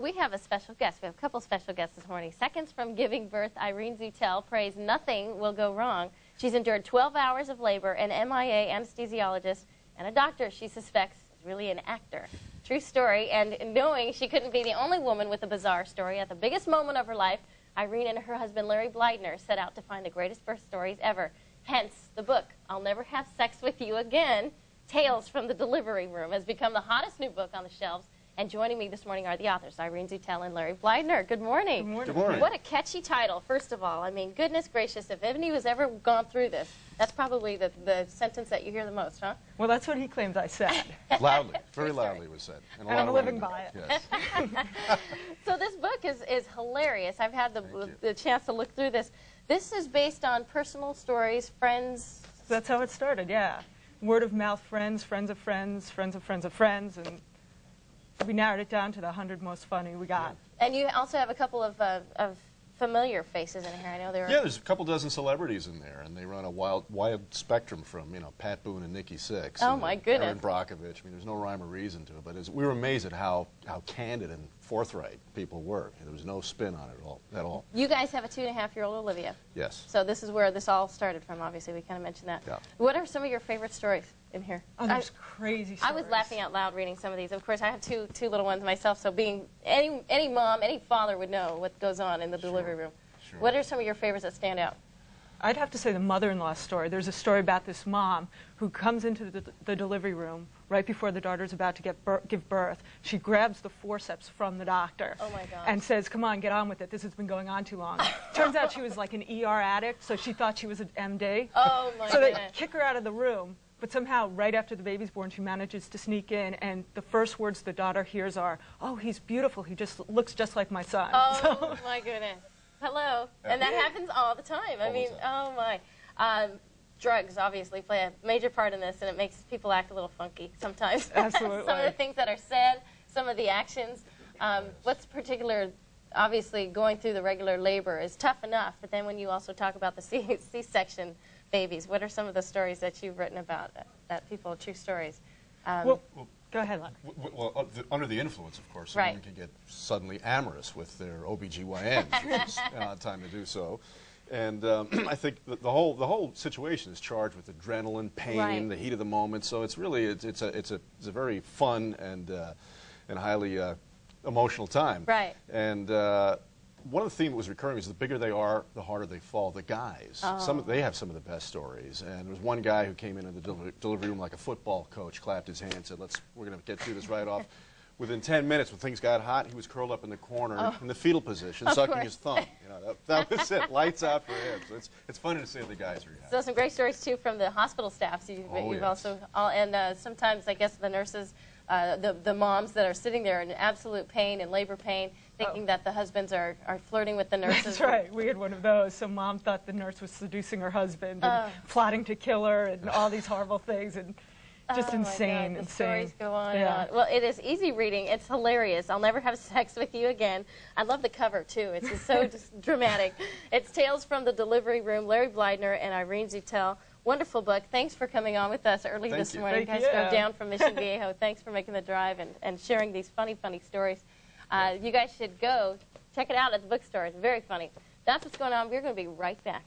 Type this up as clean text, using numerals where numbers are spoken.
we have a special guest. We have a couple special guests this morning. Seconds from giving birth, Irene Zutell prays nothing will go wrong. She's endured 12 hours of labor, an MIA anesthesiologist, and a doctor she suspects is really an actor. True story, and knowing she couldn't be the only woman with a bizarre story, at the biggest moment of her life, Irene and her husband Larry Bleidner set out to find the greatest birth stories ever. Hence, the book, I'll Never Have Sex With You Again, Tales from the Delivery Room, has become the hottest new book on the shelves. And joining me this morning are the authors, Irene Zutell and Larry Bleidner. Good morning. Good morning. Good morning. What a catchy title, first of all. I mean, goodness gracious, if anybody has ever gone through this, that's probably the sentence that you hear the most, huh? Well, that's what he claims I said. Loudly, very loudly it was said. And I'm living by it. Yes. So this book is hilarious. I've had the chance to look through this. This is based on personal stories, friends. That's how it started, yeah. Word of mouth friends, friends of friends, friends of friends of friends, and we narrowed it down to the 100 most funny we got. And you also have a couple of familiar faces in here. I know there are. Yeah, there's a couple dozen celebrities in there, and they run a wide spectrum from, you know, Pat Boone and Nikki Sixx. Oh, my goodness. Erin Brockovich. I mean, there's no rhyme or reason to it, but we were amazed at how candid and forthright people were. There was no spin on it at all. You guys have a 2.5-year-old Olivia. Yes. So this is where this all started from, obviously. We kind of mentioned that. Yeah. What are some of your favorite stories in here? Oh, there's crazy stories. I was laughing out loud reading some of these. Of course, I have two little ones myself, so being any mom, any father would know what goes on in the delivery room. Sure. What are some of your favorites that stand out? I'd have to say the mother-in-law story. There's a story about this mom who comes into the delivery room right before the daughter's about to give birth. She grabs the forceps from the doctor and says, "Come on, get on with it. This has been going on too long." Turns out she was like an ER addict, so she thought she was an MD. Oh, my So goodness. they kick her out of the room, but somehow right after the baby's born, she manages to sneak in, and the first words the daughter hears are, "Oh, he's beautiful. He just looks just like my son." Oh, my goodness. Hello. And that happens all the time. I mean, oh, my. Drugs, obviously, play a major part in this, and it makes people act a little funky sometimes. Absolutely. Some of the things that are said, some of the actions. What's particular, obviously, going through the regular labor is tough enough, but then when you also talk about the C-section babies, what are some of the stories that you've written about that people, true stories? Well, go ahead, Lon. Well, under the influence, of course, Right. someone can get suddenly amorous with their OBGYN, which is time to do so. And I think the whole situation is charged with adrenaline, pain, the heat of the moment. So it's really it's a very fun and highly emotional time. Right. And one of the themes that was recurring is the bigger they are, the harder they fall. The guys, they have some of the best stories. And there was one guy who came into the delivery room like a football coach, clapped his hands, said, we're going to get through this right off. Within 10 minutes, when things got hot, he was curled up in the corner in the fetal position, sucking his thumb. You know, that was it. Lights out for him. So it's funny to see the guys react. So some great stories, too, from the hospital staffs. You've also, and sometimes, I guess, the nurses, the moms that are sitting there in absolute pain and labor pain, thinking that the husbands are flirting with the nurses. That's right. We had one of those. So mom thought the nurse was seducing her husband and plotting to kill her and all these horrible things. And just insane, the insane. stories go on and on. Well, it is easy reading. It's hilarious. I'll Never Have Sex With You Again. I love the cover, too. It's just so just dramatic. It's Tales from the Delivery Room, Larry Bleidner and Irene Zutell. Wonderful book. Thanks for coming on with us early this morning. You guys go down from Mission Viejo. Thanks for making the drive and sharing these funny, funny stories. You guys should go check it out at the bookstore. It's very funny. That's what's going on. We're going to be right back.